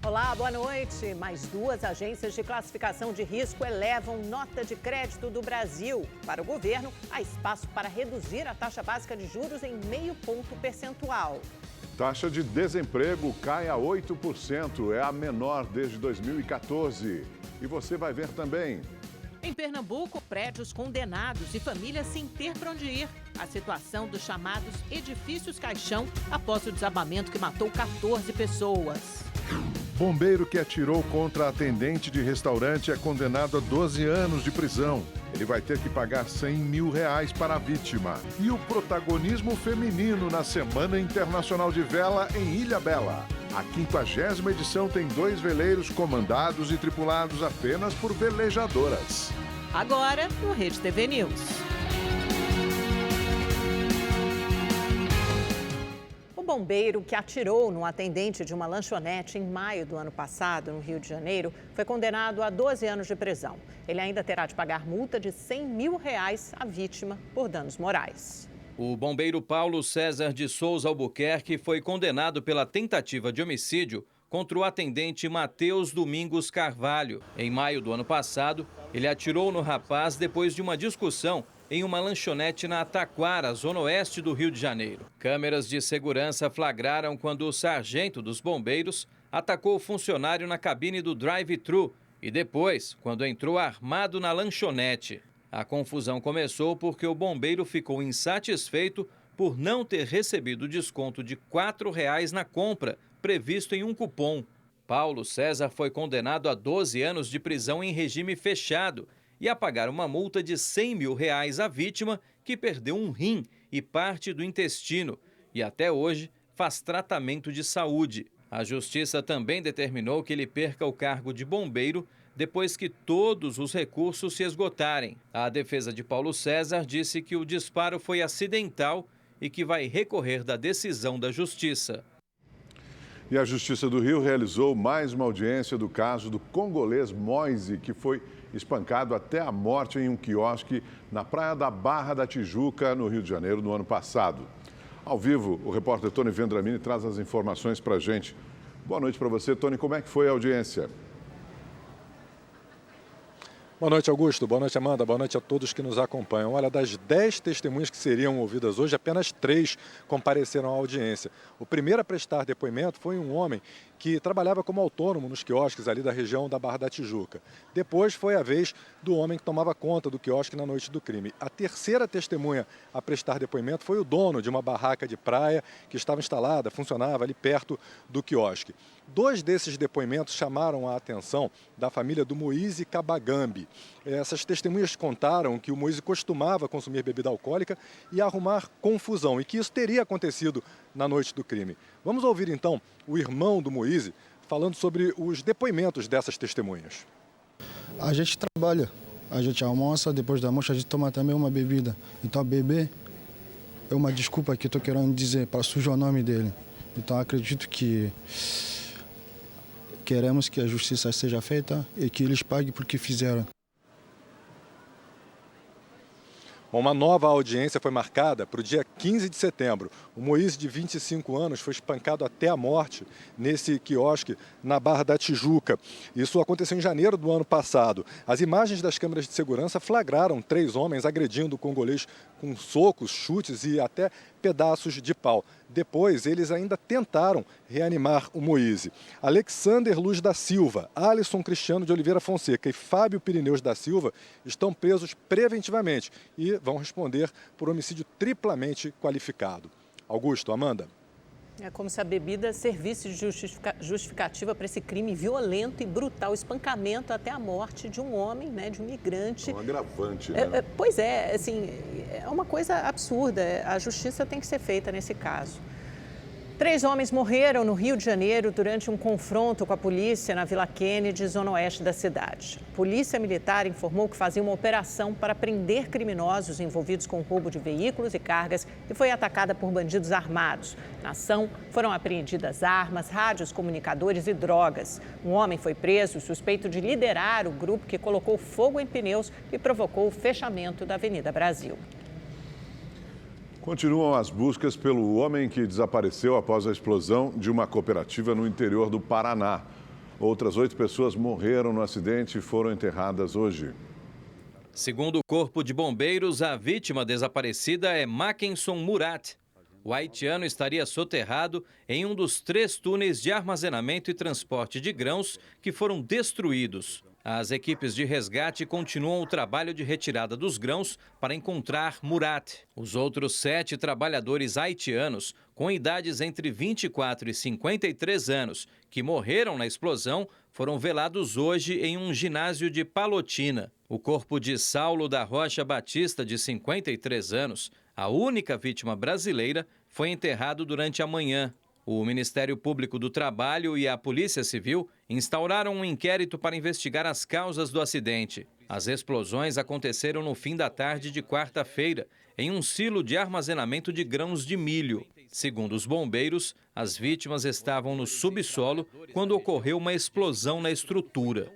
Olá, boa noite. Mais duas agências de classificação de risco elevam nota de crédito do Brasil. Para o governo, há espaço para reduzir a taxa básica de juros em 0,5 ponto percentual. Taxa de desemprego cai a 8%, é a menor desde 2014. E você vai ver também. Em Pernambuco, prédios condenados e famílias sem ter para onde ir. A situação dos chamados edifícios caixão após o desabamento que matou 14 pessoas. Bombeiro que atirou contra atendente de restaurante é condenado a 12 anos de prisão. Ele vai ter que pagar R$100 mil para a vítima. E o protagonismo feminino na Semana Internacional de Vela em Ilhabela. A 50ª edição tem 2 veleiros comandados e tripulados apenas por velejadoras. Agora, no Rede TV News. O bombeiro que atirou no atendente de uma lanchonete em maio do ano passado, no Rio de Janeiro, foi condenado a 12 anos de prisão. Ele ainda terá de pagar multa de R$100 mil à vítima por danos morais. O bombeiro Paulo César de Souza Albuquerque foi condenado pela tentativa de homicídio contra o atendente Matheus Domingos Carvalho. Em maio do ano passado, ele atirou no rapaz depois de uma discussão em uma lanchonete na Taquara, zona oeste do Rio de Janeiro. Câmeras de segurança flagraram quando o sargento dos bombeiros atacou o funcionário na cabine do drive-thru e depois, quando entrou armado na lanchonete. A confusão começou porque o bombeiro ficou insatisfeito por não ter recebido desconto de R$ 4,00 na compra, previsto em um cupom. Paulo César foi condenado a 12 anos de prisão em regime fechado e a pagar uma multa de R$100 mil à vítima, que perdeu um rim e parte do intestino e até hoje faz tratamento de saúde. A Justiça também determinou que ele perca o cargo de bombeiro depois que todos os recursos se esgotarem. A defesa de Paulo César disse que o disparo foi acidental e que vai recorrer da decisão da Justiça. E a Justiça do Rio realizou mais uma audiência do caso do congolês Moise, que foi espancado até a morte em um quiosque na praia da Barra da Tijuca, no Rio de Janeiro, no ano passado. Ao vivo, o repórter Tony Vendramini traz as informações para a gente. Boa noite para você, Tony. Como é que foi a audiência? Boa noite, Augusto. Boa noite, Amanda. Boa noite a todos que nos acompanham. Olha, das 10 testemunhas que seriam ouvidas hoje, apenas 3 compareceram à audiência. O primeiro a prestar depoimento foi um homem que trabalhava como autônomo nos quiosques ali da região da Barra da Tijuca. Depois foi a vez do homem que tomava conta do quiosque na noite do crime. A terceira testemunha a prestar depoimento foi o dono de uma barraca de praia que estava instalada, funcionava ali perto do quiosque. 2 desses depoimentos chamaram a atenção da família do Moise Kabagambi. Essas testemunhas contaram que o Moise costumava consumir bebida alcoólica e arrumar confusão, e que isso teria acontecido na noite do crime. Vamos ouvir então o irmão do Moise falando sobre os depoimentos dessas testemunhas. A gente trabalha, a gente almoça, depois do almoço a gente toma também uma bebida. Então beber é uma desculpa que eu estou querendo dizer para sujar o nome dele. Então acredito que queremos que a justiça seja feita e que eles paguem por que fizeram. Uma nova audiência foi marcada para o dia 15 de setembro. O Moise, de 25 anos, foi espancado até a morte nesse quiosque na Barra da Tijuca. Isso aconteceu em janeiro do ano passado. As imagens das câmeras de segurança flagraram 3 homens agredindo o congolês com socos, chutes e até pedaços de pau. Depois, eles ainda tentaram reanimar o Moise. Alexander Luz da Silva, Alisson Cristiano de Oliveira Fonseca e Fábio Pirineus da Silva estão presos preventivamente e vão responder por homicídio triplamente qualificado. Augusto, Amanda. É como se a bebida servisse de justificativa para esse crime violento e brutal, espancamento até a morte de um homem, né, de um migrante. É um agravante, né? Pois é, assim, é uma coisa absurda. A justiça tem que ser feita nesse caso. 3 homens morreram no Rio de Janeiro durante um confronto com a polícia na Vila Kennedy, zona oeste da cidade. A Polícia Militar informou que fazia uma operação para prender criminosos envolvidos com roubo de veículos e cargas e foi atacada por bandidos armados. Na ação, foram apreendidas armas, rádios, comunicadores e drogas. Um homem foi preso, suspeito de liderar o grupo que colocou fogo em pneus e provocou o fechamento da Avenida Brasil. Continuam as buscas pelo homem que desapareceu após a explosão de uma cooperativa no interior do Paraná. Outras 8 pessoas morreram no acidente e foram enterradas hoje. Segundo o Corpo de Bombeiros, a vítima desaparecida é Mackenson Murat. O haitiano estaria soterrado em um dos 3 túneis de armazenamento e transporte de grãos que foram destruídos. As equipes de resgate continuam o trabalho de retirada dos grãos para encontrar Murat. Os outros 7 trabalhadores haitianos, com idades entre 24 e 53 anos, que morreram na explosão, foram velados hoje em um ginásio de Palotina. O corpo de Saulo da Rocha Batista, de 53 anos, a única vítima brasileira, foi enterrado durante a manhã. O Ministério Público do Trabalho e a Polícia Civil instauraram um inquérito para investigar as causas do acidente. As explosões aconteceram no fim da tarde de quarta-feira, em um silo de armazenamento de grãos de milho. Segundo os bombeiros, as vítimas estavam no subsolo quando ocorreu uma explosão na estrutura.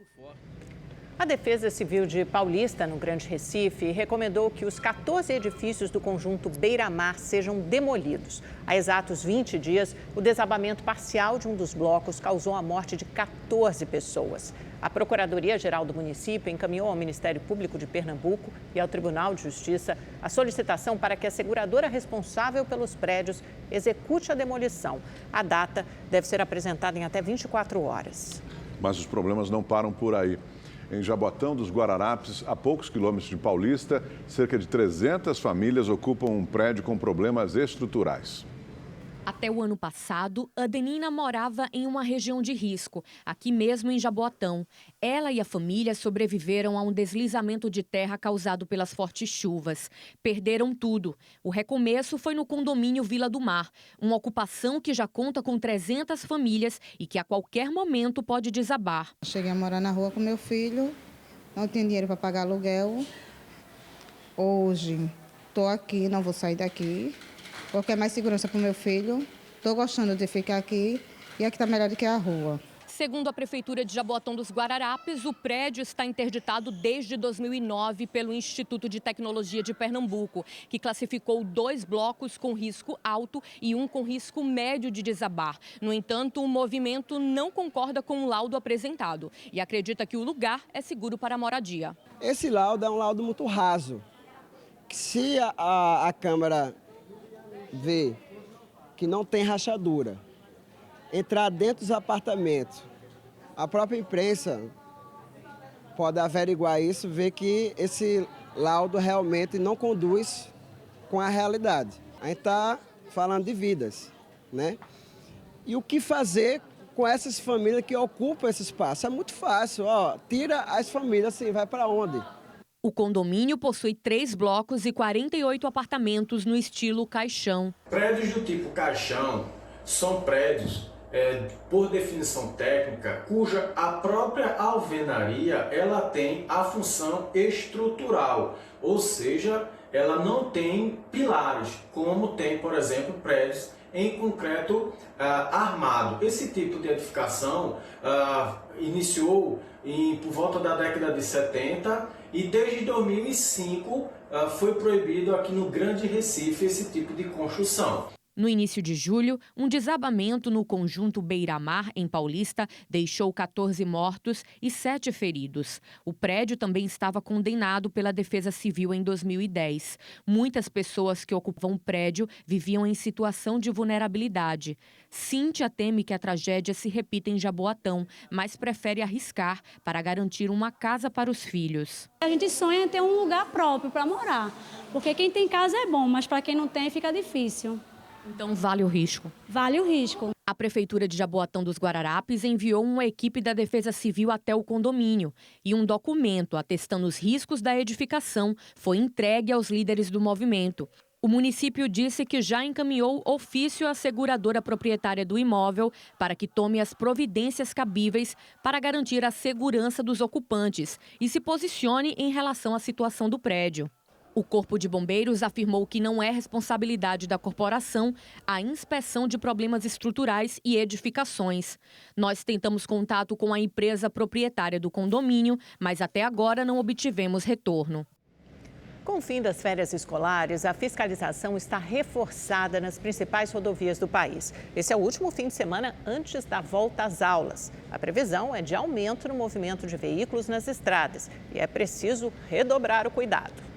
A Defesa Civil de Paulista, no Grande Recife, recomendou que os 14 edifícios do conjunto Beira-Mar sejam demolidos. Há exatos 20 dias, o desabamento parcial de um dos blocos causou a morte de 14 pessoas. A Procuradoria-Geral do município encaminhou ao Ministério Público de Pernambuco e ao Tribunal de Justiça a solicitação para que a seguradora responsável pelos prédios execute a demolição. A data deve ser apresentada em até 24 horas. Mas os problemas não param por aí. Em Jaboatão dos Guararapes, a poucos quilômetros de Paulista, cerca de 300 famílias ocupam um prédio com problemas estruturais. Até o ano passado, Adenina morava em uma região de risco, aqui mesmo em Jaboatão. Ela e a família sobreviveram a um deslizamento de terra causado pelas fortes chuvas. Perderam tudo. O recomeço foi no condomínio Vila do Mar, uma ocupação que já conta com 300 famílias e que a qualquer momento pode desabar. Cheguei a morar na rua com meu filho, não tinha dinheiro para pagar aluguel. Hoje estou aqui, não vou sair daqui. Porque é mais segurança para o meu filho. Estou gostando de ficar aqui e aqui está melhor do que a rua. Segundo a Prefeitura de Jaboatão dos Guararapes, o prédio está interditado desde 2009 pelo Instituto de Tecnologia de Pernambuco, que classificou 2 blocos com risco alto e um com risco médio de desabar. No entanto, o movimento não concorda com o laudo apresentado e acredita que o lugar é seguro para a moradia. Esse laudo é um laudo muito raso. Se a Câmara vê que não tem rachadura, entrar dentro dos apartamentos, a própria imprensa pode averiguar isso, ver que esse laudo realmente não conduz com a realidade. A gente está falando de vidas, né? E o que fazer com essas famílias que ocupam esse espaço? É muito fácil, ó, tira as famílias assim, vai para onde? O condomínio possui 3 blocos e 48 apartamentos no estilo caixão. Prédios do tipo caixão são prédios, por definição técnica, cuja a própria alvenaria ela tem a função estrutural, ou seja, ela não tem pilares, como tem, por exemplo, prédios em concreto armado. Esse tipo de edificação iniciou por volta da década de 70 e desde 2005 foi proibido aqui no Grande Recife esse tipo de construção. No início de julho, um desabamento no conjunto Beira-Mar, em Paulista, deixou 14 mortos e 7 feridos. O prédio também estava condenado pela Defesa Civil em 2010. Muitas pessoas que ocupavam o prédio viviam em situação de vulnerabilidade. Cíntia teme que a tragédia se repita em Jaboatão, mas prefere arriscar para garantir uma casa para os filhos. A gente sonha em ter um lugar próprio para morar, porque quem tem casa é bom, mas para quem não tem fica difícil. Então vale o risco? Vale o risco. A Prefeitura de Jaboatão dos Guararapes enviou uma equipe da Defesa Civil até o condomínio e um documento atestando os riscos da edificação foi entregue aos líderes do movimento. O município disse que já encaminhou ofício à seguradora proprietária do imóvel para que tome as providências cabíveis para garantir a segurança dos ocupantes e se posicione em relação à situação do prédio. O Corpo de Bombeiros afirmou que não é responsabilidade da corporação a inspeção de problemas estruturais e edificações. Nós tentamos contato com a empresa proprietária do condomínio, mas até agora não obtivemos retorno. Com o fim das férias escolares, a fiscalização está reforçada nas principais rodovias do país. Esse é o último fim de semana antes da volta às aulas. A previsão é de aumento no movimento de veículos nas estradas e é preciso redobrar o cuidado.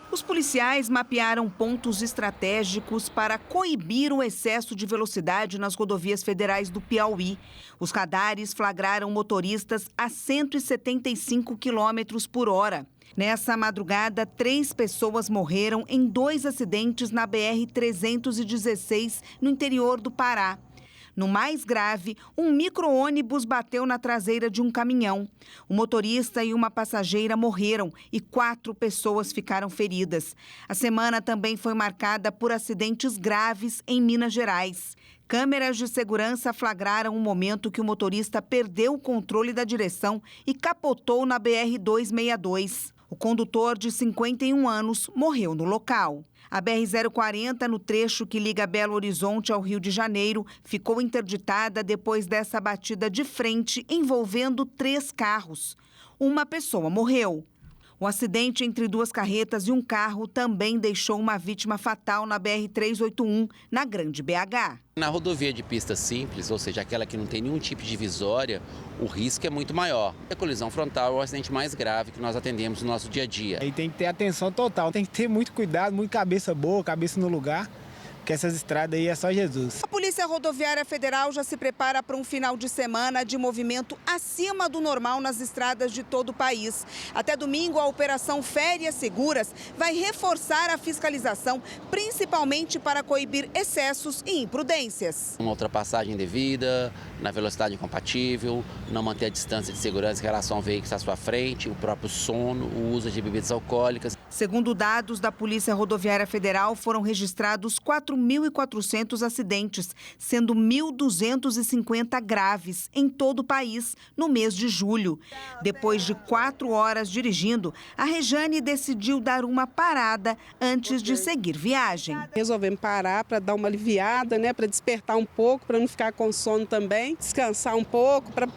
Os policiais mapearam pontos estratégicos para coibir o excesso de velocidade nas rodovias federais do Piauí. Os radares flagraram motoristas a 175 km por hora. Nessa madrugada, 3 pessoas morreram em 2 acidentes na BR-316, no interior do Pará. No mais grave, um micro-ônibus bateu na traseira de um caminhão. O motorista e uma passageira morreram e 4 pessoas ficaram feridas. A semana também foi marcada por acidentes graves em Minas Gerais. Câmeras de segurança flagraram o momento que o motorista perdeu o controle da direção e capotou na BR-262. O condutor, de 51 anos, morreu no local. A BR-040, no trecho que liga Belo Horizonte ao Rio de Janeiro, ficou interditada depois dessa batida de frente envolvendo 3 carros. Uma pessoa morreu. O acidente entre 2 carretas e um carro também deixou uma vítima fatal na BR-381, na Grande BH. Na rodovia de pista simples, ou seja, aquela que não tem nenhum tipo de divisória, o risco é muito maior. A colisão frontal é o acidente mais grave que nós atendemos no nosso dia a dia. E tem que ter atenção total, tem que ter muito cuidado, muita cabeça boa, cabeça no lugar. Que essas estradas aí é só Jesus. A Polícia Rodoviária Federal já se prepara para um final de semana de movimento acima do normal nas estradas de todo o país. Até domingo, a Operação Férias Seguras vai reforçar a fiscalização, principalmente para coibir excessos e imprudências. Uma ultrapassagem indevida, na velocidade incompatível, não manter a distância de segurança em relação ao veículo que está à sua frente, o próprio sono, o uso de bebidas alcoólicas. Segundo dados da Polícia Rodoviária Federal, foram registrados 4.400 acidentes, sendo 1.250 graves em todo o país no mês de julho. Depois de 4 horas dirigindo, a Rejane decidiu dar uma parada antes de seguir viagem. Resolvemos parar para dar uma aliviada, para despertar um pouco, para não ficar com sono também, descansar um pouco, para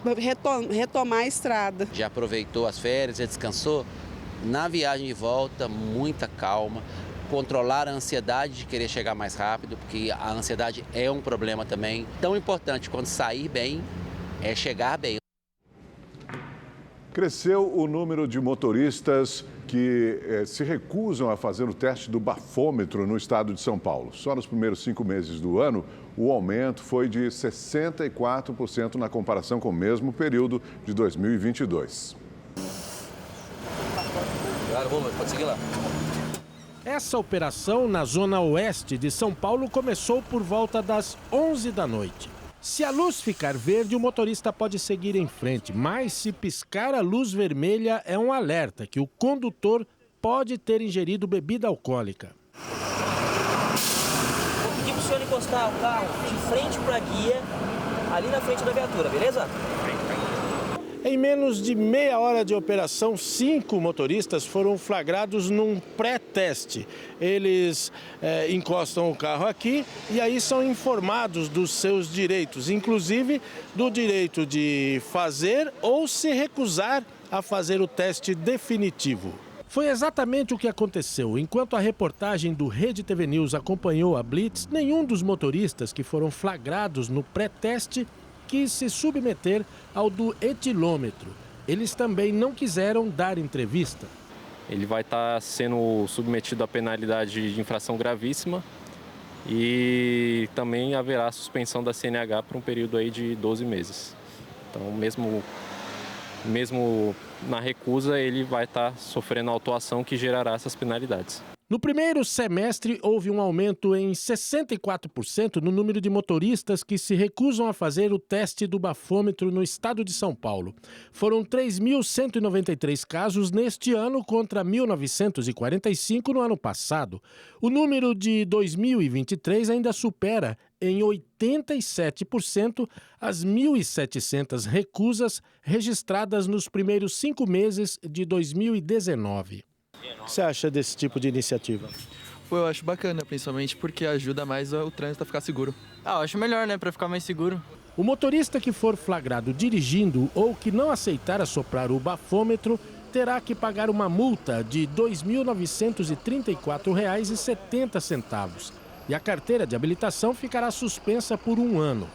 retomar a estrada. Já aproveitou as férias, já descansou? Na viagem de volta, muita calma, controlar a ansiedade de querer chegar mais rápido, porque a ansiedade é um problema também. Tão importante quanto sair bem é chegar bem. Cresceu o número de motoristas que se recusam a fazer o teste do bafômetro no estado de São Paulo. Só nos primeiros 5 meses do ano, o aumento foi de 64% na comparação com o mesmo período de 2022. Pode seguir lá. Essa operação na zona oeste de São Paulo começou por volta das 11 da noite. Se a luz ficar verde, o motorista pode seguir em frente, mas se piscar a luz vermelha, é um alerta que o condutor pode ter ingerido bebida alcoólica. Vou pedir para o senhor encostar o carro de frente para a guia, ali na frente da viatura, beleza? Em menos de meia hora de operação, 5 motoristas foram flagrados num pré-teste. Eles encostam o carro aqui e aí são informados dos seus direitos, inclusive do direito de fazer ou se recusar a fazer o teste definitivo. Foi exatamente o que aconteceu. Enquanto a reportagem do Rede TV News acompanhou a Blitz, nenhum dos motoristas que foram flagrados no pré-teste quis se submeter ao do etilômetro. Eles também não quiseram dar entrevista. Ele vai estar sendo submetido à penalidade de infração gravíssima e também haverá suspensão da CNH por um período aí de 12 meses. Então, mesmo na recusa, ele vai estar sofrendo a autuação que gerará essas penalidades. No primeiro semestre, houve um aumento em 64% no número de motoristas que se recusam a fazer o teste do bafômetro no estado de São Paulo. Foram 3.193 casos neste ano contra 1.945 no ano passado. O número de 2023 ainda supera em 87% as 1.700 recusas registradas nos primeiros 5 meses de 2019. O que você acha desse tipo de iniciativa? Eu acho bacana, principalmente porque ajuda mais o trânsito a ficar seguro. Eu acho melhor, para ficar mais seguro. O motorista que for flagrado dirigindo ou que não aceitar assoprar o bafômetro terá que pagar uma multa de R$ 2.934,70 e a carteira de habilitação ficará suspensa por 1 ano.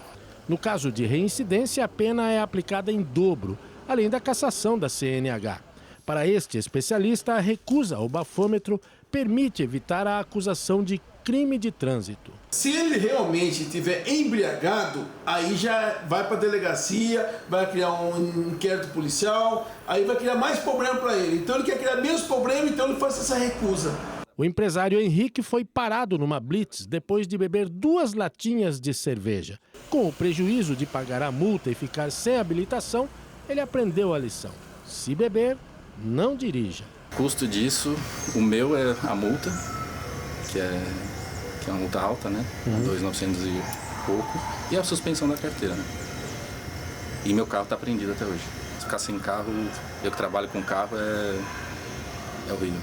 No caso de reincidência, a pena é aplicada em dobro, além da cassação da CNH. Para este especialista, a recusa ao bafômetro permite evitar a acusação de crime de trânsito. Se ele realmente estiver embriagado, aí já vai para a delegacia, vai criar um inquérito policial, aí vai criar mais problema para ele. Então ele quer criar menos problema, então ele faz essa recusa. O empresário Henrique foi parado numa blitz depois de beber 2 latinhas de cerveja. Com o prejuízo de pagar a multa e ficar sem habilitação, ele aprendeu a lição. Se beber, não dirija. O custo disso, o meu é a multa, que é uma multa alta, né? 2.900 e pouco. E a suspensão da carteira, né? E meu carro está apreendido até hoje. Ficar sem carro, eu que trabalho com carro, é horrível.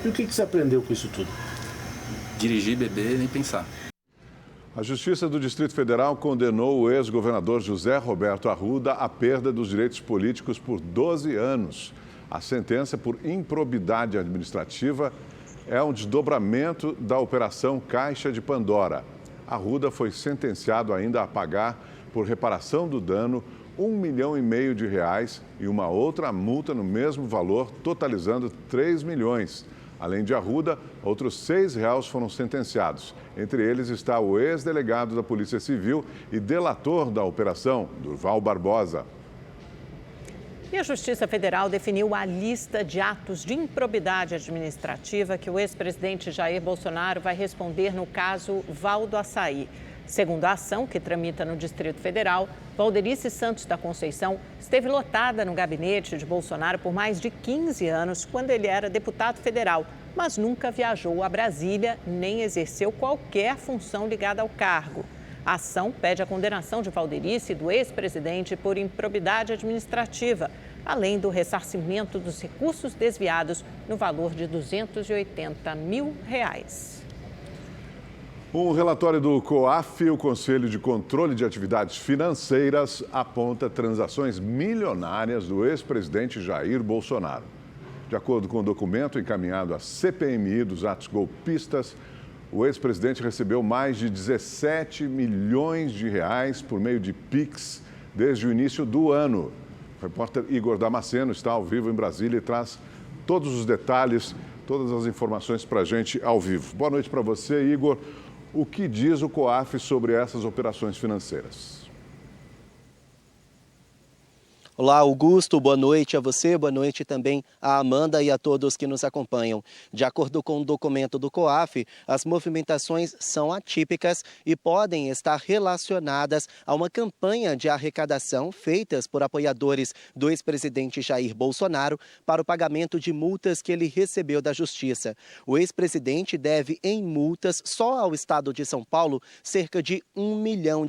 E o que você aprendeu com isso tudo? Dirigir, beber, nem pensar. A Justiça do Distrito Federal condenou o ex-governador José Roberto Arruda à perda dos direitos políticos por 12 anos. A sentença por improbidade administrativa é um desdobramento da Operação Caixa de Pandora. Arruda foi sentenciado ainda a pagar por reparação do dano R$1,5 milhão e uma outra multa no mesmo valor, totalizando 3 milhões. Além de Arruda, outros 6 réus foram sentenciados. Entre eles está o ex-delegado da Polícia Civil e delator da operação, Durval Barbosa. E a Justiça Federal definiu a lista de atos de improbidade administrativa que o ex-presidente Jair Bolsonaro vai responder no caso Valdo Assaí. Segundo a ação, que tramita no Distrito Federal, Valderice Santos da Conceição esteve lotada no gabinete de Bolsonaro por mais de 15 anos, quando ele era deputado federal, mas nunca viajou a Brasília nem exerceu qualquer função ligada ao cargo. A ação pede a condenação de Valderice e do ex-presidente por improbidade administrativa, além do ressarcimento dos recursos desviados no valor de R$280 mil. Um relatório do COAF, o Conselho de Controle de Atividades Financeiras, aponta transações milionárias do ex-presidente Jair Bolsonaro. De acordo com o documento encaminhado à CPMI dos atos golpistas, o ex-presidente recebeu mais de 17 milhões de reais por meio de PIX desde o início do ano. O repórter Igor Damasceno está ao vivo em Brasília e traz todos os detalhes, todas as informações para a gente ao vivo. Boa noite para você, Igor. O que diz o COAF sobre essas operações financeiras? Olá, Augusto, boa noite a você, boa noite também a Amanda e a todos que nos acompanham. De acordo com o documento do COAF, as movimentações são atípicas e podem estar relacionadas a uma campanha de arrecadação feitas por apoiadores do ex-presidente Jair Bolsonaro para o pagamento de multas que ele recebeu da Justiça. O ex-presidente deve em multas só ao estado de São Paulo cerca de R$1 milhão.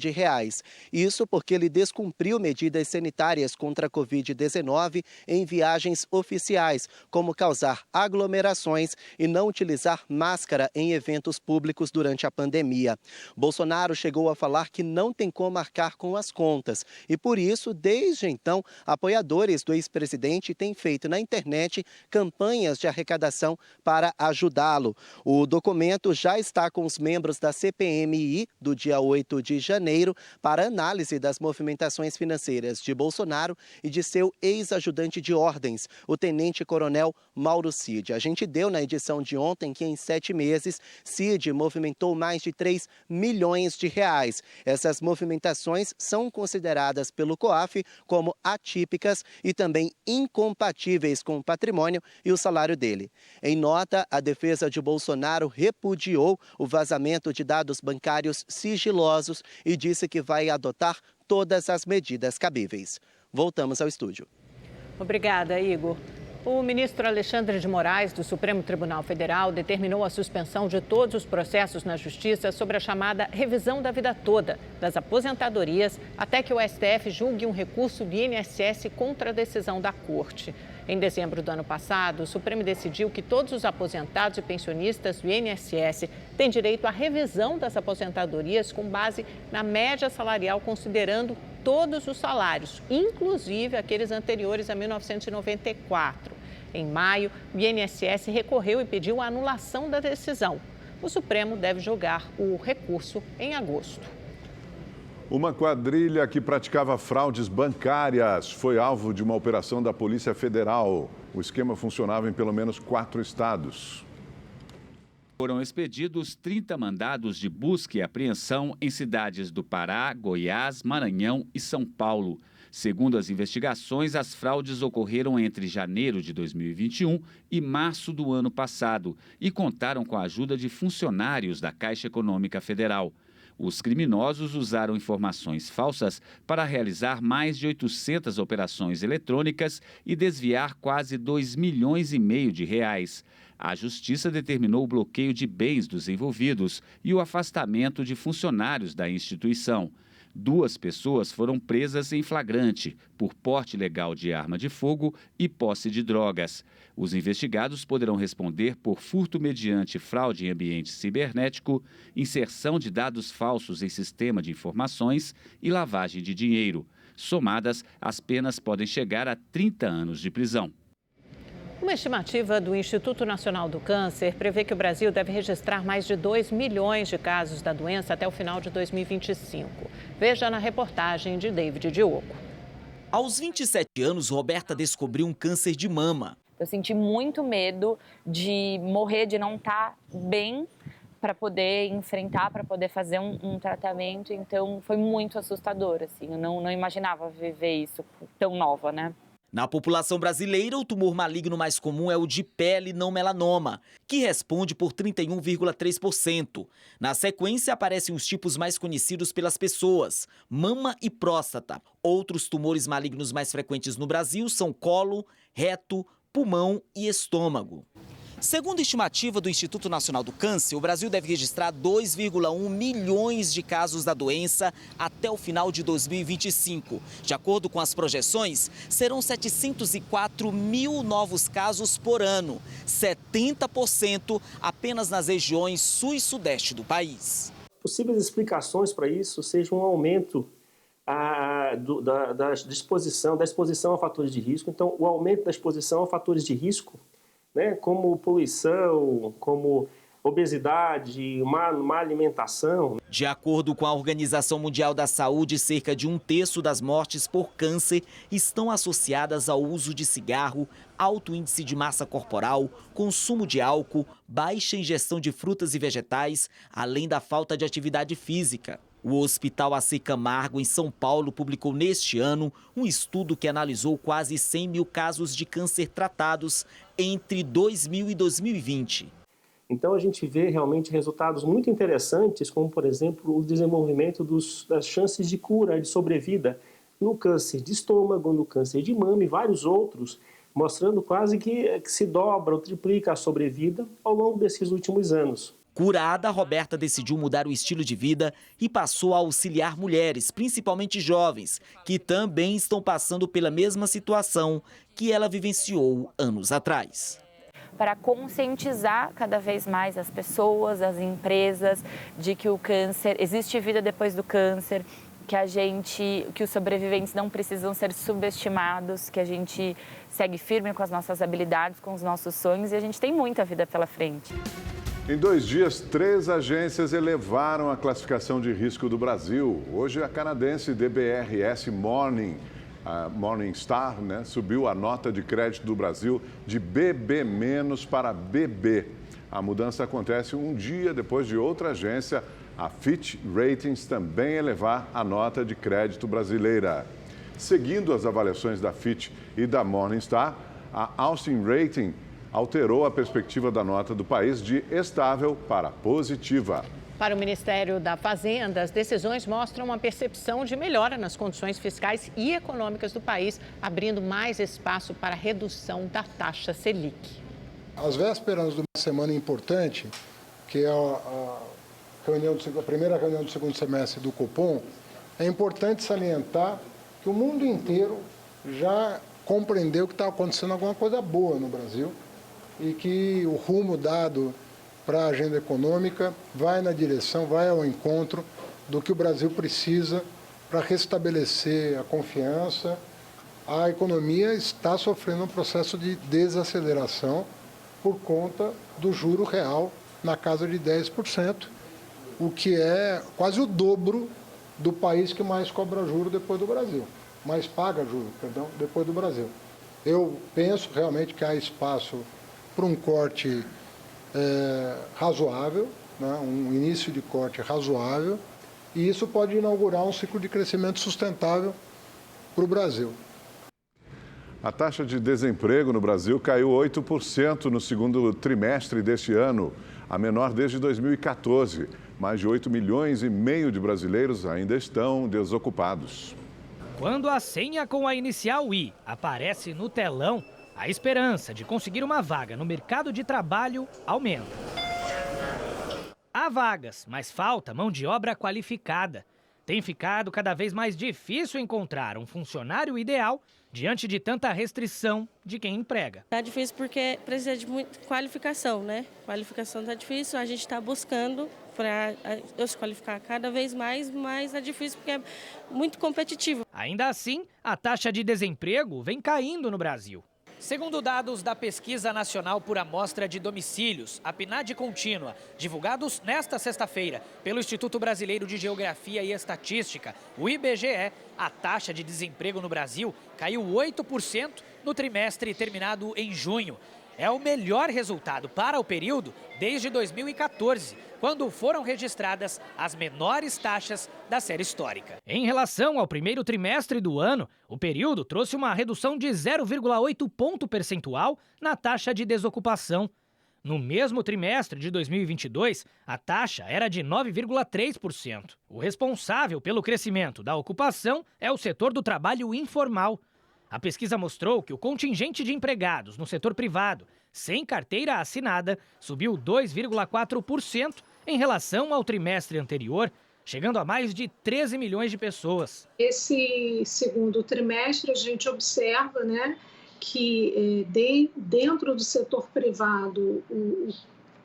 Isso porque ele descumpriu medidas sanitárias contra a Covid-19 em viagens oficiais, como causar aglomerações e não utilizar máscara em eventos públicos durante a pandemia. Bolsonaro chegou a falar que não tem como arcar com as contas e, por isso, desde então, apoiadores do ex-presidente têm feito na internet campanhas de arrecadação para ajudá-lo. O documento já está com os membros da CPMI do dia 8 de janeiro para análise das movimentações financeiras de Bolsonaro e de seu ex-ajudante de ordens, o tenente-coronel Mauro Cid. A gente deu na edição de ontem que em 7 meses, Cid movimentou mais de R$3 milhões. Essas movimentações são consideradas pelo COAF como atípicas e também incompatíveis com o patrimônio e o salário dele. Em nota, a defesa de Bolsonaro repudiou o vazamento de dados bancários sigilosos e disse que vai adotar todas as medidas cabíveis. Voltamos ao estúdio. Obrigada, Igor. O ministro Alexandre de Moraes, do Supremo Tribunal Federal, determinou a suspensão de todos os processos na Justiça sobre a chamada revisão da vida toda das aposentadorias, até que o STF julgue um recurso do INSS contra a decisão da Corte. Em dezembro do ano passado, o Supremo decidiu que todos os aposentados e pensionistas do INSS têm direito à revisão das aposentadorias com base na média salarial, considerando todos os salários, inclusive aqueles anteriores a 1994. Em maio, o INSS recorreu e pediu a anulação da decisão. O Supremo deve julgar o recurso em agosto. Uma quadrilha que praticava fraudes bancárias foi alvo de uma operação da Polícia Federal. O esquema funcionava em pelo menos 4 estados. Foram expedidos 30 mandados de busca e apreensão em cidades do Pará, Goiás, Maranhão e São Paulo. Segundo as investigações, as fraudes ocorreram entre janeiro de 2021 e março do ano passado e contaram com a ajuda de funcionários da Caixa Econômica Federal. Os criminosos usaram informações falsas para realizar mais de 800 operações eletrônicas e desviar quase 2,5 milhões de reais. A Justiça determinou o bloqueio de bens dos envolvidos e o afastamento de funcionários da instituição. 2 pessoas foram presas em flagrante por porte ilegal de arma de fogo e posse de drogas. Os investigados poderão responder por furto mediante fraude em ambiente cibernético, inserção de dados falsos em sistema de informações e lavagem de dinheiro. Somadas, as penas podem chegar a 30 anos de prisão. Uma estimativa do Instituto Nacional do Câncer prevê que o Brasil deve registrar mais de 2 milhões de casos da doença até o final de 2025. Veja na reportagem de David Diogo. Aos 27 anos, Roberta descobriu um câncer de mama. Eu senti muito medo de morrer, de não estar bem para poder enfrentar, para poder fazer um tratamento. Então, foi muito assustador, assim. Eu não imaginava viver isso tão nova, né? Na população brasileira, o tumor maligno mais comum é o de pele não melanoma, que responde por 31,3%. Na sequência, aparecem os tipos mais conhecidos pelas pessoas, mama e próstata. Outros tumores malignos mais frequentes no Brasil são colo, reto, pulmão e estômago. Segundo a estimativa do Instituto Nacional do Câncer, o Brasil deve registrar 2,1 milhões de casos da doença até o final de 2025. De acordo com as projeções, serão 704 mil novos casos por ano, 70% apenas nas regiões sul e sudeste do país. Possíveis explicações para isso seja um aumento da exposição a fatores de risco. Então, o aumento da exposição a fatores de risco, né, como poluição, como obesidade, má alimentação. De acordo com a Organização Mundial da Saúde, cerca de 1/3 das mortes por câncer estão associadas ao uso de cigarro, alto índice de massa corporal, consumo de álcool, baixa ingestão de frutas e vegetais, além da falta de atividade física. O Hospital AC Camargo, em São Paulo, publicou neste ano um estudo que analisou quase 100 mil casos de câncer tratados entre 2000 e 2020. Então a gente vê realmente resultados muito interessantes, como por exemplo o desenvolvimento das chances de cura, de sobrevida no câncer de estômago, no câncer de mama e vários outros, mostrando quase que se dobra ou triplica a sobrevida ao longo desses últimos anos. Curada, Roberta decidiu mudar o estilo de vida e passou a auxiliar mulheres, principalmente jovens, que também estão passando pela mesma situação que ela vivenciou anos atrás. Para conscientizar cada vez mais as pessoas, as empresas, de que o câncer, existe vida depois do câncer, que os sobreviventes não precisam ser subestimados, que a gente segue firme com as nossas habilidades, com os nossos sonhos e a gente tem muita vida pela frente. Em 2 dias, 3 agências elevaram a classificação de risco do Brasil. Hoje, a canadense DBRS Morningstar, subiu a nota de crédito do Brasil de BB- para BB. A mudança acontece um dia depois de outra agência, a Fitch Ratings, também elevar a nota de crédito brasileira. Seguindo as avaliações da Fitch e da Morningstar, a Austin Rating alterou a perspectiva da nota do país de estável para positiva. Para o Ministério da Fazenda, as decisões mostram uma percepção de melhora nas condições fiscais e econômicas do país, abrindo mais espaço para a redução da taxa Selic. Às vésperas de uma semana importante, que é a primeira reunião do segundo semestre do Copom, é importante salientar que o mundo inteiro já compreendeu que está acontecendo alguma coisa boa no Brasil e que o rumo dado para a agenda econômica vai na direção, vai ao encontro do que o Brasil precisa para restabelecer a confiança. A economia está sofrendo um processo de desaceleração por conta do juro real na casa de 10%, o que é quase o dobro do país que mais cobra juro depois do Brasil, mais paga juro, perdão, depois do Brasil. Eu penso realmente que há espaço para um corte razoável, né, um início de corte razoável, e isso pode inaugurar um ciclo de crescimento sustentável para o Brasil. A taxa de desemprego no Brasil caiu 8% no segundo trimestre deste ano, a menor desde 2014. Mais de 8,5 milhões de brasileiros ainda estão desocupados. Quando a senha com a inicial I aparece no telão, a esperança de conseguir uma vaga no mercado de trabalho aumenta. Há vagas, mas falta mão de obra qualificada. Tem ficado cada vez mais difícil encontrar um funcionário ideal diante de tanta restrição de quem emprega. Tá difícil porque precisa de muita qualificação, né? Qualificação tá difícil, a gente está buscando para se qualificar cada vez mais, mas é difícil porque é muito competitivo. Ainda assim, a taxa de desemprego vem caindo no Brasil. Segundo dados da Pesquisa Nacional por Amostra de Domicílios, a PNAD contínua, divulgados nesta sexta-feira pelo Instituto Brasileiro de Geografia e Estatística, o IBGE, a taxa de desemprego no Brasil caiu 8% no trimestre terminado em junho. É o melhor resultado para o período desde 2014, quando foram registradas as menores taxas da série histórica. Em relação ao primeiro trimestre do ano, o período trouxe uma redução de 0,8 ponto percentual na taxa de desocupação. No mesmo trimestre de 2022, a taxa era de 9,3%. O responsável pelo crescimento da ocupação é o setor do trabalho informal. A pesquisa mostrou que o contingente de empregados no setor privado, sem carteira assinada, subiu 2,4% em relação ao trimestre anterior, chegando a mais de 13 milhões de pessoas. Esse segundo trimestre a gente observa, né, que dentro do setor privado,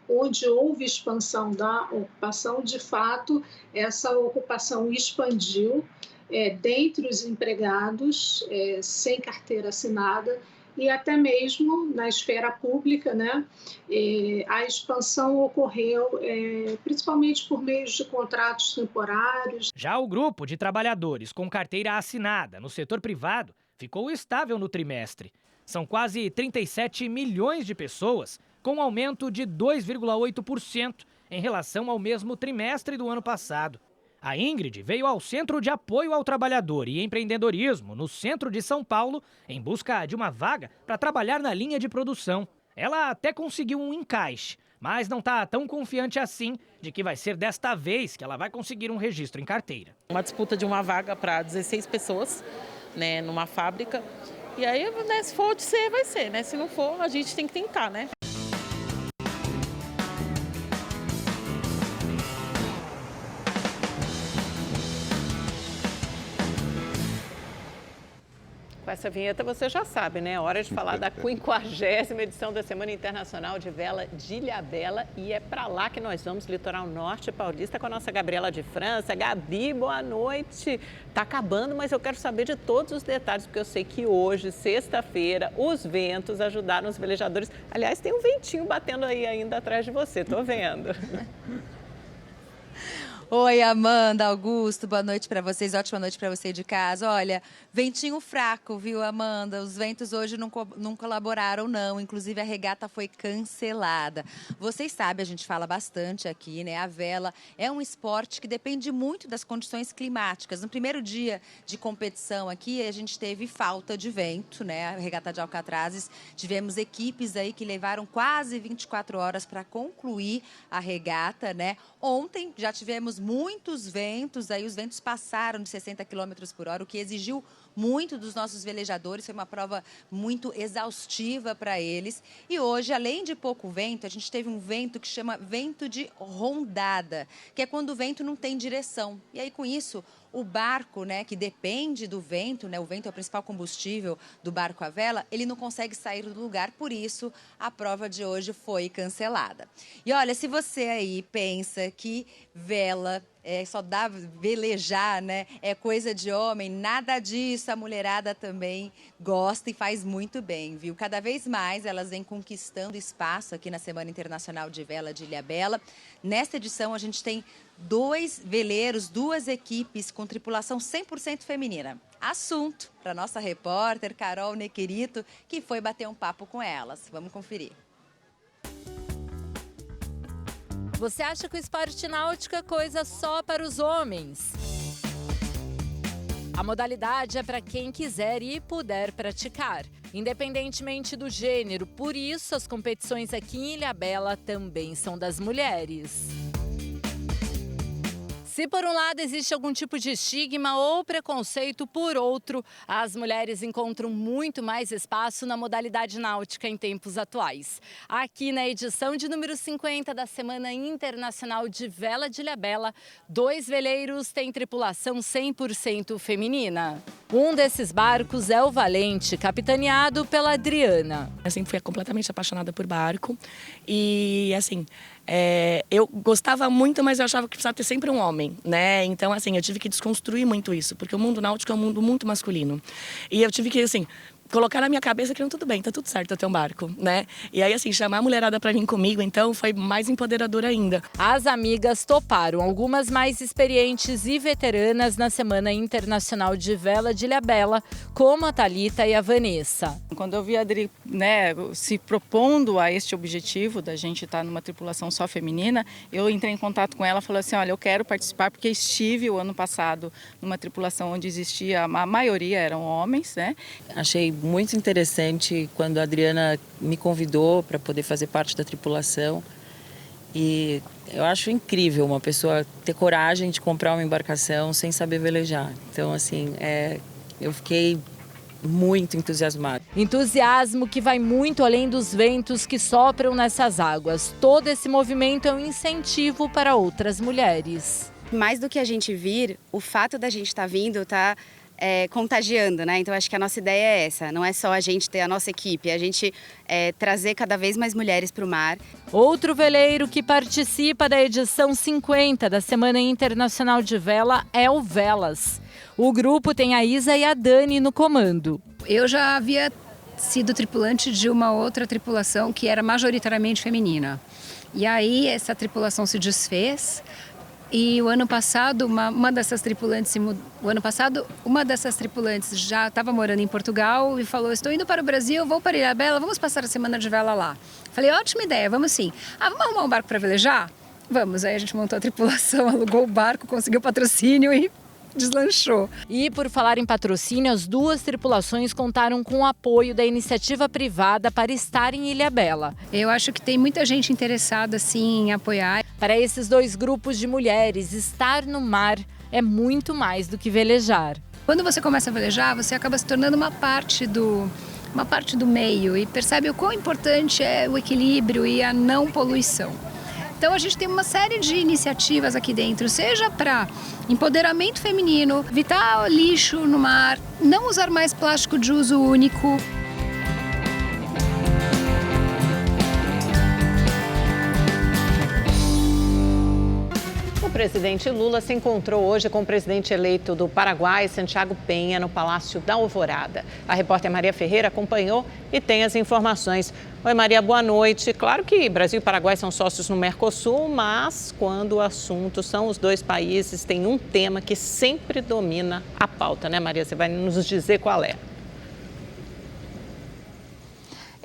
onde houve expansão da ocupação, de fato, essa ocupação expandiu dentre os empregados sem carteira assinada e até mesmo na esfera pública, né? A expansão ocorreu principalmente por meio de contratos temporários. Já o grupo de trabalhadores com carteira assinada no setor privado ficou estável no trimestre. São quase 37 milhões de pessoas, com um aumento de 2,8% em relação ao mesmo trimestre do ano passado. A Ingrid veio ao Centro de Apoio ao Trabalhador e Empreendedorismo, no centro de São Paulo, em busca de uma vaga para trabalhar na linha de produção. Ela até conseguiu um encaixe, mas não está tão confiante assim de que vai ser desta vez que ela vai conseguir um registro em carteira. Uma disputa de uma vaga para 16 pessoas, né, numa fábrica. E aí, né, se for de ser, vai ser, né? Se não for, a gente tem que tentar, né? Com essa vinheta você já sabe, né? Hora de falar da 50ª edição da Semana Internacional de Vela de Ilhabela. E é para lá que nós vamos, litoral norte paulista, com a nossa Gabriela de França. Gabi, boa noite. Tá acabando, mas eu quero saber de todos os detalhes, porque eu sei que hoje, sexta-feira, os ventos ajudaram os velejadores. Aliás, tem um ventinho batendo aí ainda atrás de você, tô vendo. Oi, Amanda, Augusto, boa noite para vocês, ótima noite para você de casa. Olha, ventinho fraco, viu, Amanda? Os ventos hoje não colaboraram, não. Inclusive, a regata foi cancelada. Vocês sabem, a gente fala bastante aqui, né? A vela é um esporte que depende muito das condições climáticas. No primeiro dia de competição aqui, a gente teve falta de vento, né? A regata de Alcatrazes, tivemos equipes aí que levaram quase 24 horas para concluir a regata, né? Ontem já tivemos muitos ventos, aí os ventos passaram de 60 km por hora, o que exigiu muito dos nossos velejadores, foi uma prova muito exaustiva para eles. E hoje, além de pouco vento, a gente teve um vento que chama vento de rondada, que é quando o vento não tem direção. E aí, com isso, o barco, né, que depende do vento, né, o vento é o principal combustível do barco à vela, ele não consegue sair do lugar, por isso a prova de hoje foi cancelada. E olha, se você aí pensa que vela só dá velejar, né? É coisa de homem, nada disso. A mulherada também gosta e faz muito bem, viu? Cada vez mais elas vêm conquistando espaço aqui na Semana Internacional de Vela de Ilhabela. Nesta edição a gente tem 2 veleiros, 2 equipes com tripulação 100% feminina. Assunto para nossa repórter Carol Nequerito, que foi bater um papo com elas. Vamos conferir. Você acha que o esporte náutico é coisa só para os homens? A modalidade é para quem quiser e puder praticar, independentemente do gênero. Por isso, as competições aqui em Ilhabela também são das mulheres. Se por um lado existe algum tipo de estigma ou preconceito, por outro, as mulheres encontram muito mais espaço na modalidade náutica em tempos atuais. Aqui na edição de número 50 da Semana Internacional de Vela de Ilhabela, 2 veleiros têm tripulação 100% feminina. Um desses barcos é o Valente, capitaneado pela Adriana. Eu sempre fui completamente apaixonada por barco e, assim, eu gostava muito, mas eu achava que precisava ter sempre um homem, né? Então, assim, eu tive que desconstruir muito isso, porque o mundo náutico é um mundo muito masculino. E eu tive que, assim, colocar na minha cabeça que não, tudo bem, tá tudo certo eu ter um barco, né? E aí, assim, chamar a mulherada pra vir comigo, então, foi mais empoderador ainda. As amigas toparam, algumas mais experientes e veteranas na Semana Internacional de Vela de Ilhabela, como a Thalita e a Vanessa. Quando eu vi a Adri, né, se propondo a este objetivo da gente estar numa tripulação só feminina, eu entrei em contato com ela e falei assim, olha, eu quero participar porque estive o ano passado numa tripulação onde existia, a maioria eram homens, né? Achei muito interessante quando a Adriana me convidou para poder fazer parte da tripulação e eu acho incrível uma pessoa ter coragem de comprar uma embarcação sem saber velejar. Então, assim, eu fiquei muito entusiasmada. Entusiasmo que vai muito além dos ventos que sopram nessas águas. Todo esse movimento é um incentivo para outras mulheres. Mais do que a gente vir, o fato da gente estar vindo está contagiando, né? Então acho que a nossa ideia é essa, não é só a gente ter a nossa equipe, é a gente trazer cada vez mais mulheres para o mar. Outro veleiro que participa da edição 50 da Semana Internacional de Vela é o Velas. O grupo tem a Isa e a Dani no comando. Eu já havia sido tripulante de uma outra tripulação que era majoritariamente feminina. E aí essa tripulação se desfez. E o ano passado, uma dessas tripulantes já estava morando em Portugal e falou, estou indo para o Brasil, vou para Ilhabela, vamos passar a Semana de Vela lá. Falei, ótima ideia, vamos sim. Vamos arrumar um barco para velejar? Vamos, aí a gente montou a tripulação, alugou o barco, conseguiu patrocínio e deslanchou. E por falar em patrocínio, as 2 tripulações contaram com o apoio da iniciativa privada para estar em Ilhabela. Eu acho que tem muita gente interessada assim, em apoiar. Para esses 2 grupos de mulheres, estar no mar é muito mais do que velejar. Quando você começa a velejar, você acaba se tornando uma parte do meio e percebe o quão importante é o equilíbrio e a não poluição. Então a gente tem uma série de iniciativas aqui dentro, seja para empoderamento feminino, evitar lixo no mar, não usar mais plástico de uso único. O presidente Lula se encontrou hoje com o presidente eleito do Paraguai, Santiago Peña, no Palácio da Alvorada. A repórter Maria Ferreira acompanhou e tem as informações. Oi, Maria, boa noite. Claro que Brasil e Paraguai são sócios no Mercosul, mas quando o assunto são os 2 países, tem um tema que sempre domina a pauta, né, Maria? Você vai nos dizer qual é.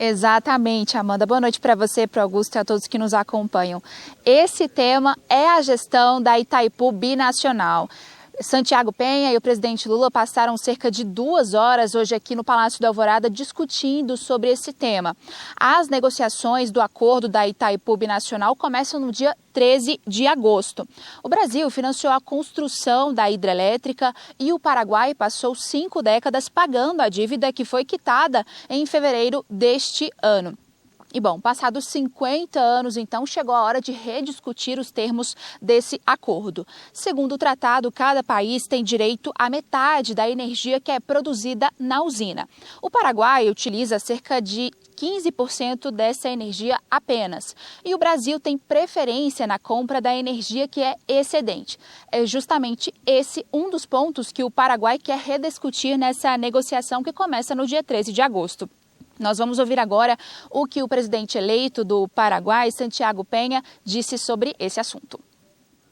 Exatamente, Amanda. Boa noite para você, para o Augusto e a todos que nos acompanham. Esse tema é a gestão da Itaipu Binacional. Santiago Peña e o presidente Lula passaram cerca de 2 horas hoje aqui no Palácio da Alvorada discutindo sobre esse tema. As negociações do acordo da Itaipu Binacional começam no dia 13 de agosto. O Brasil financiou a construção da hidrelétrica e o Paraguai passou 5 décadas pagando a dívida que foi quitada em fevereiro deste ano. E bom, passados 50 anos, então, chegou a hora de rediscutir os termos desse acordo. Segundo o tratado, cada país tem direito à metade da energia que é produzida na usina. O Paraguai utiliza cerca de 15% dessa energia apenas. E o Brasil tem preferência na compra da energia que é excedente. É justamente esse um dos pontos que o Paraguai quer rediscutir nessa negociação que começa no dia 13 de agosto. Nós vamos ouvir agora o que o presidente eleito do Paraguai, Santiago Penha, disse sobre esse assunto.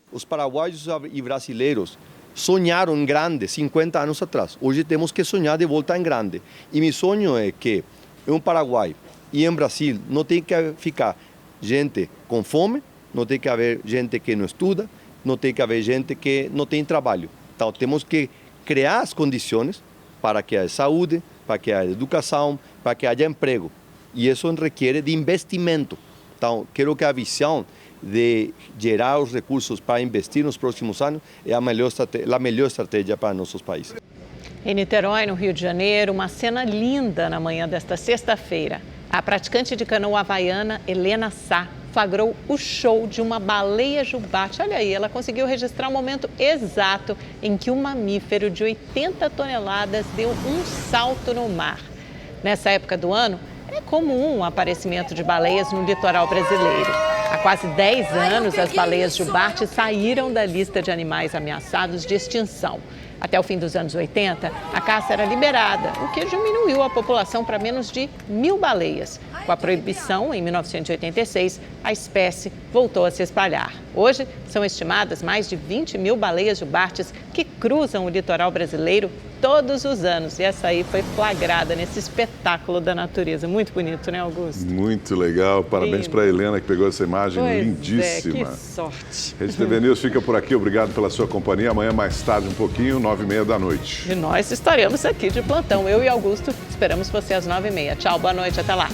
Os paraguaios e brasileiros sonharam em grande 50 anos atrás. Hoje temos que sonhar de volta em grande. E meu sonho é que em Paraguai e em Brasil não tem que ficar gente com fome, não tem que haver gente que não estuda, não tem que haver gente que não tem trabalho. Então temos que criar as condições para que haja saúde, para que haja educação, para que haja emprego. E isso requer de investimento. Então, quero que a visão de gerar os recursos para investir nos próximos anos é a melhor estratégia para nossos países. Em Niterói, no Rio de Janeiro, uma cena linda na manhã desta sexta-feira. A praticante de canoa havaiana, Helena Sá, flagrou o show de uma baleia jubarte. Olha aí, ela conseguiu registrar o momento exato em que um mamífero de 80 toneladas deu um salto no mar. Nessa época do ano, é comum o aparecimento de baleias no litoral brasileiro. Há quase 10 anos, as baleias jubarte saíram da lista de animais ameaçados de extinção. Até o fim dos anos 80, a caça era liberada, o que diminuiu a população para menos de 1.000 baleias. Com a proibição, em 1986, a espécie voltou a se espalhar. Hoje, são estimadas mais de 20.000 baleias jubartes que cruzam o litoral brasileiro todos os anos. E essa aí foi flagrada nesse espetáculo da natureza. Muito bonito, né, Augusto? Muito legal. Parabéns para a Helena que pegou essa imagem lindíssima. Que sorte. Rede TV News fica por aqui. Obrigado pela sua companhia. Amanhã, mais tarde, um pouquinho, 9h30 da noite. E nós estaremos aqui de plantão. Eu e Augusto esperamos você às 9h30. Tchau, boa noite, até lá.